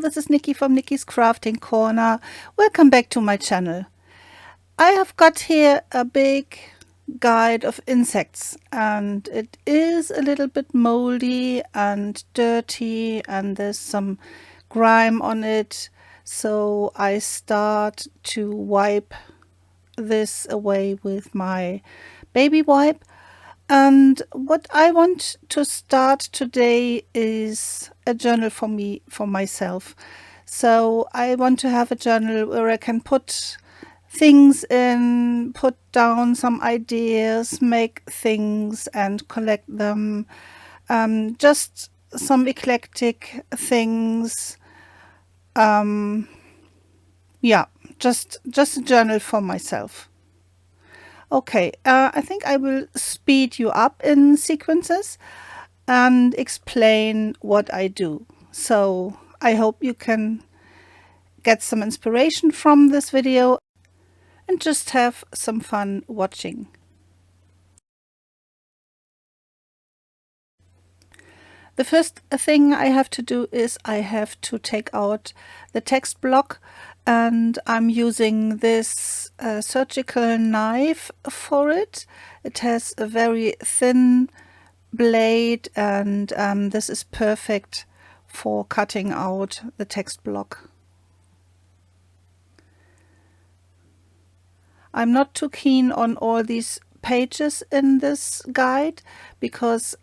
this is Nikki from Nikki's Crafting Corner. Welcome back to my channel. I have got here a big guide of insects, and it is a little bit moldy and dirty and there's some grime on it, so I start to wipe this away with my baby wipe. And what I want to start today is a journal for myself. So I want to have a journal where I can put things in, put down some ideas, make things and collect them. Just some eclectic things. Yeah, just a journal for myself. Okay, I think I will speed you up in sequences and explain what I do. So I hope you can get some inspiration from this video and just have some fun watching. The first thing I have to do is I have to take out the text block, and I'm using this surgical knife for it. It has a very thin blade, and this is perfect for cutting out the text block. I'm not too keen on all these pages in this guide because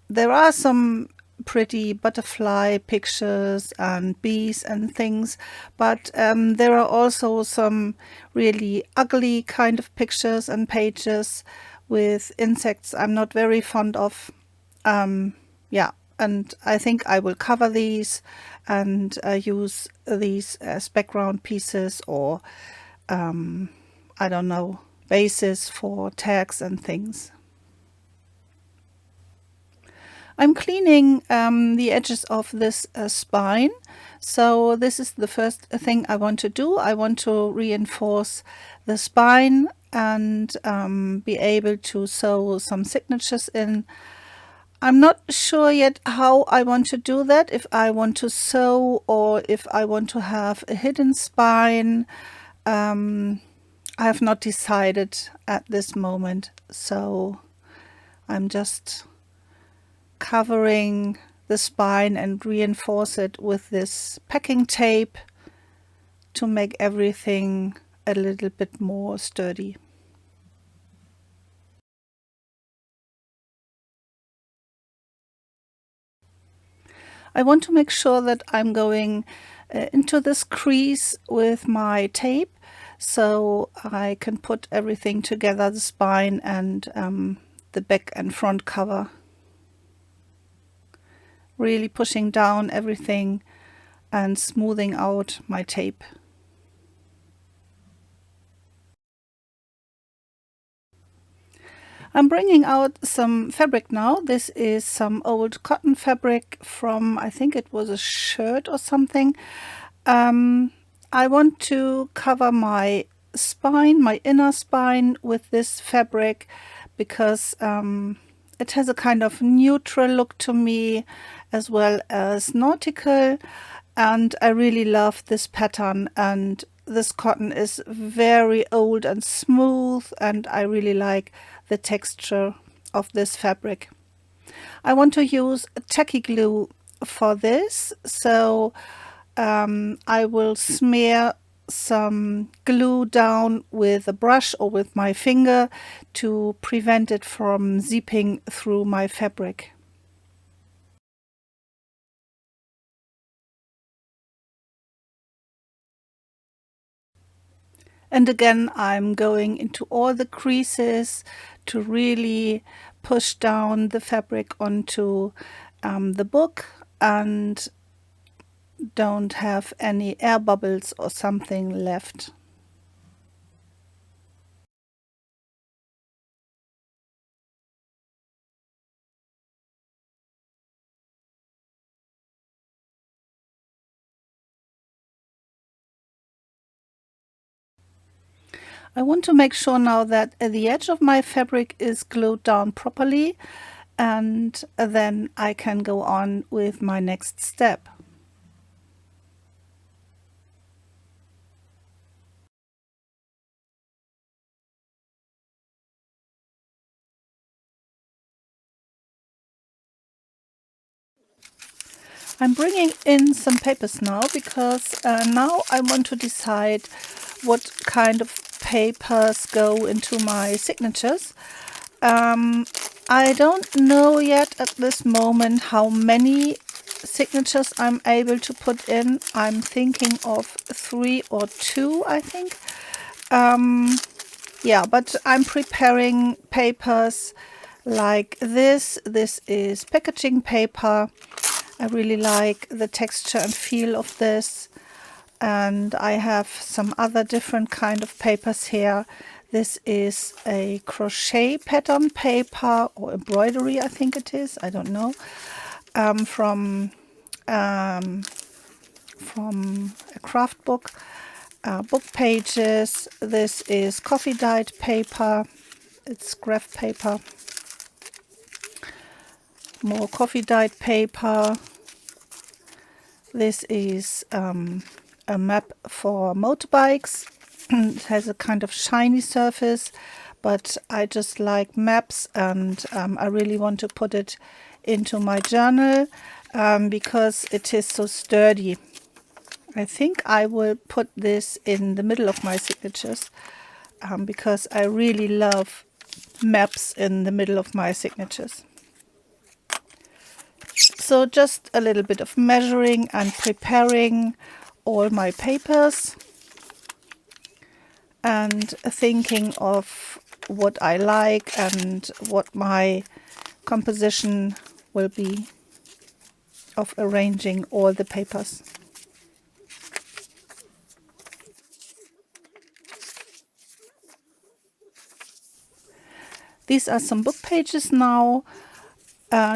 there are some pretty butterfly pictures and bees and things, but there are also some really ugly kind of pictures and pages with insects I'm not very fond of. Yeah, and I think I will cover these and use these as background pieces, or I don't know, bases for tags and things. I'm cleaning the edges of this spine. So this is the first thing I want to do. I want to reinforce the spine and be able to sew some signatures in. I'm not sure yet how I want to do that, if I want to sew or if I want to have a hidden spine. I have not decided at this moment, so I'm just covering the spine and reinforce it with this packing tape to make everything a little bit more sturdy. I want to make sure that I'm going into this crease with my tape so I can put everything together, the spine and the back and front cover. Really pushing down everything and smoothing out my tape. I'm bringing out some fabric now. This is some old cotton fabric from, I think it was a shirt or something. I want to cover my spine, my inner spine, with this fabric because it has a kind of neutral look to me, as well as nautical, and I really love this pattern, and this cotton is very old and smooth, and I really like the texture of this fabric. I want to use tacky glue for this, so I will smear some glue down with a brush or with my finger to prevent it from zipping through my fabric. And again, I'm going into all the creases to really push down the fabric onto the book and don't have any air bubbles or something left. I want to make sure now that the edge of my fabric is glued down properly, and then I can go on with my next step. I'm bringing in some papers now because now I want to decide what kind of papers go into my signatures. I don't know yet at this moment how many signatures I'm able to put in. I'm thinking of 3 or 2, I think. Yeah, but I'm preparing papers like this. This is packaging paper. I really like the texture and feel of this. And I have some other different kind of papers here. This is a crochet pattern paper or embroidery, I think it is. I don't know. From a craft book. Book pages. This is coffee dyed paper. It's graph paper. More coffee dyed paper. This is a map for motorbikes. It has a kind of shiny surface, but I just like maps, and I really want to put it into my journal because it is so sturdy. I think I will put this in the middle of my signatures because I really love maps in the middle of my signatures. So just a little bit of measuring and preparing all my papers and thinking of what I like and what my composition will be of arranging all the papers. These are some book pages now,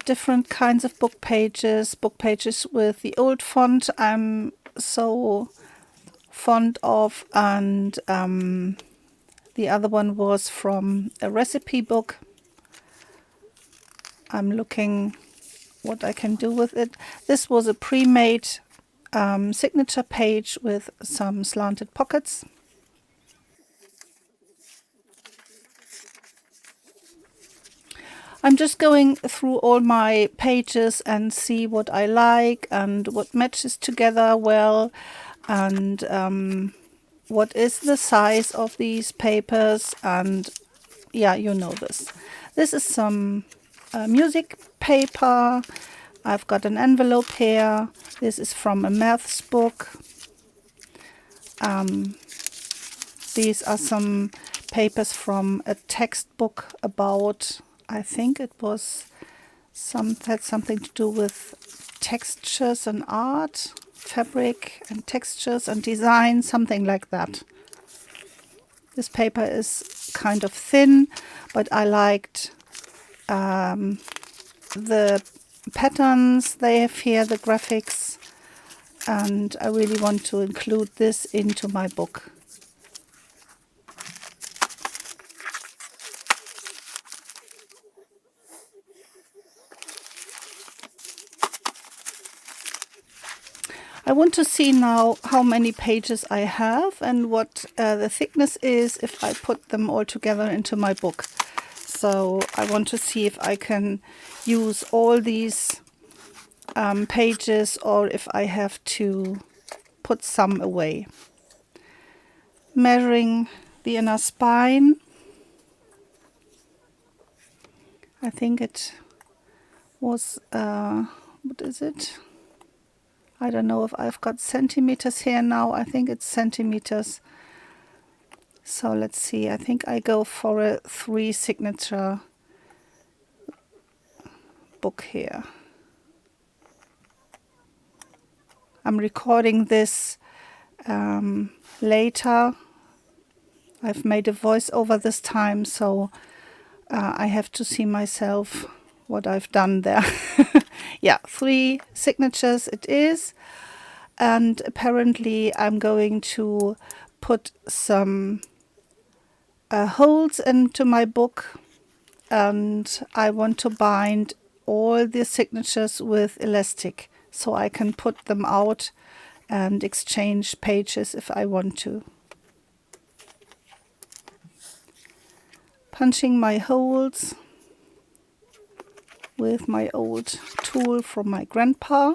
different kinds of book pages with the old font I'm so fond of, and the other one was from a recipe book. I'm looking what I can do with it. This was a pre-made signature page with some slanted pockets. I'm just going through all my pages and see what I like and what matches together well, and what is the size of these papers. And yeah, you know this. This is some music paper. I've got an envelope here. This is from a maths book. These are some papers from a textbook about, I think it was had something to do with textures and art, fabric and textures and design, something like that. This paper is kind of thin, but I liked the patterns they have here, the graphics, and I really want to include this into my book. I want to see now how many pages I have and what the thickness is if I put them all together into my book. So I want to see if I can use all these pages or if I have to put some away. Measuring the inner spine. I think it was, what is it? I don't know if I've got centimeters here now. I think it's centimeters. So let's see. I think I go for a 3 signature book here. I'm recording this later. I've made a voiceover this time, so I have to see myself what I've done there. Yeah, 3 signatures it is. And apparently I'm going to put some holes into my book, and I want to bind all the signatures with elastic so I can put them out and exchange pages if I want to. Punching my holes with my old tool from my grandpa.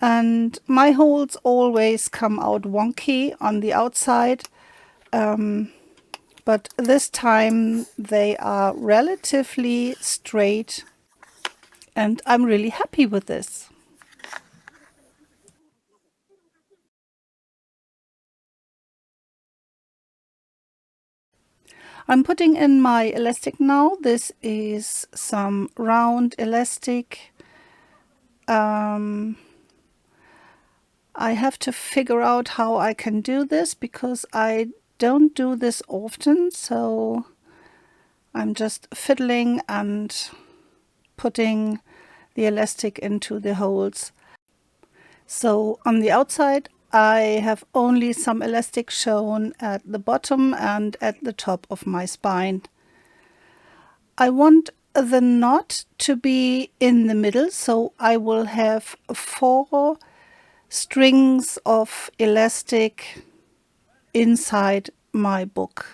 and my holes always come out wonky on the outside, but this time they are relatively straight, and I'm really happy with this. I'm putting in my elastic now. This is some round elastic. I have to figure out how I can do this because I don't do this often, so I'm just fiddling and putting the elastic into the holes. So on the outside I have only some elastic shown at the bottom and at the top of my spine. I want the knot to be in the middle, so I will have 4 strings of elastic inside my book.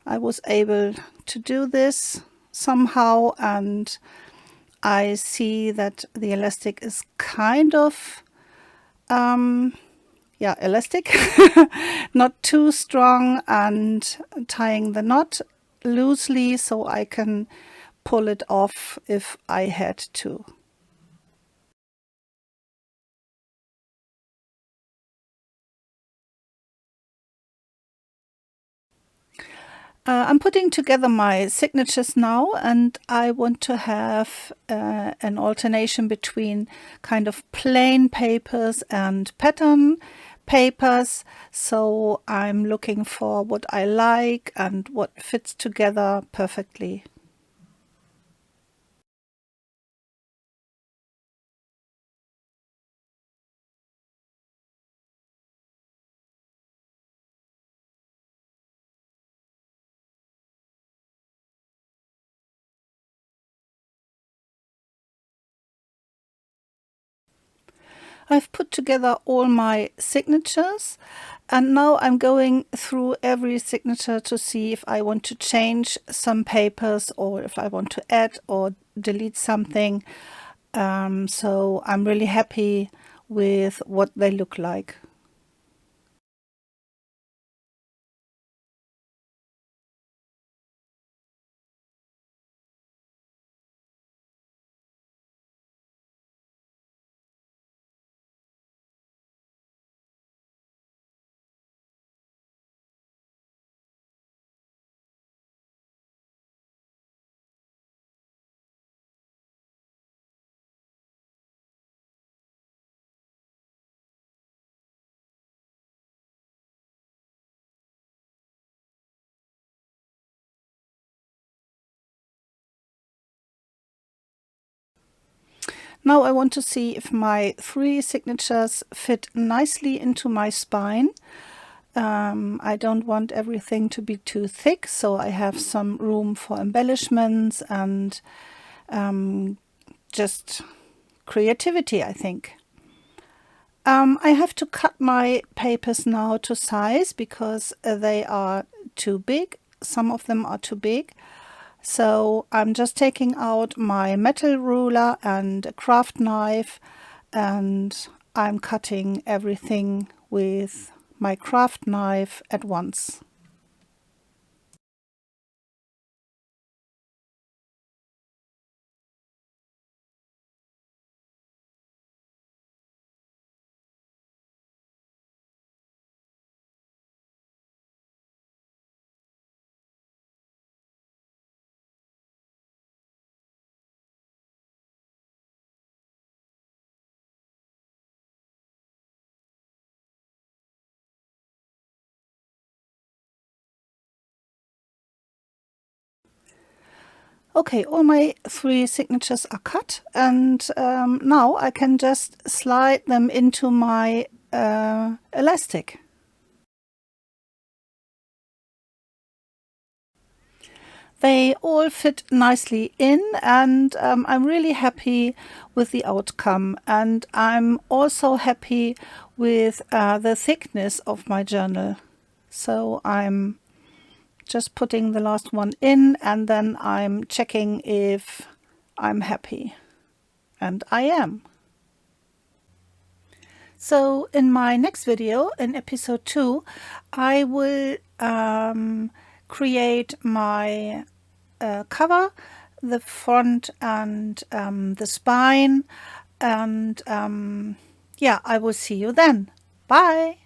I was able to do this somehow, and I see that the elastic is kind of elastic, not too strong, and tying the knot loosely so I can pull it off if I had to. I'm putting together my signatures now, and I want to have an alternation between kind of plain papers and pattern papers. So I'm looking for what I like and what fits together perfectly. I've put together all my signatures, and now I'm going through every signature to see if I want to change some papers or if I want to add or delete something. So I'm really happy with what they look like. Now I want to see if my 3 signatures fit nicely into my spine. I don't want everything to be too thick, so I have some room for embellishments and just creativity, I think. I have to cut my papers now to size because they are too big. Some of them are too big. So I'm just taking out my metal ruler and a craft knife, and I'm cutting everything with my craft knife at once. Okay, all my 3 signatures are cut, and now I can just slide them into my elastic. They all fit nicely in, and I'm really happy with the outcome, and I'm also happy with the thickness of my journal. So I'm just putting the last one in, and then I'm checking if I'm happy, and I am. So in my next video, in episode 2, I will create my cover, the front and the spine, and yeah, I will see you then. Bye!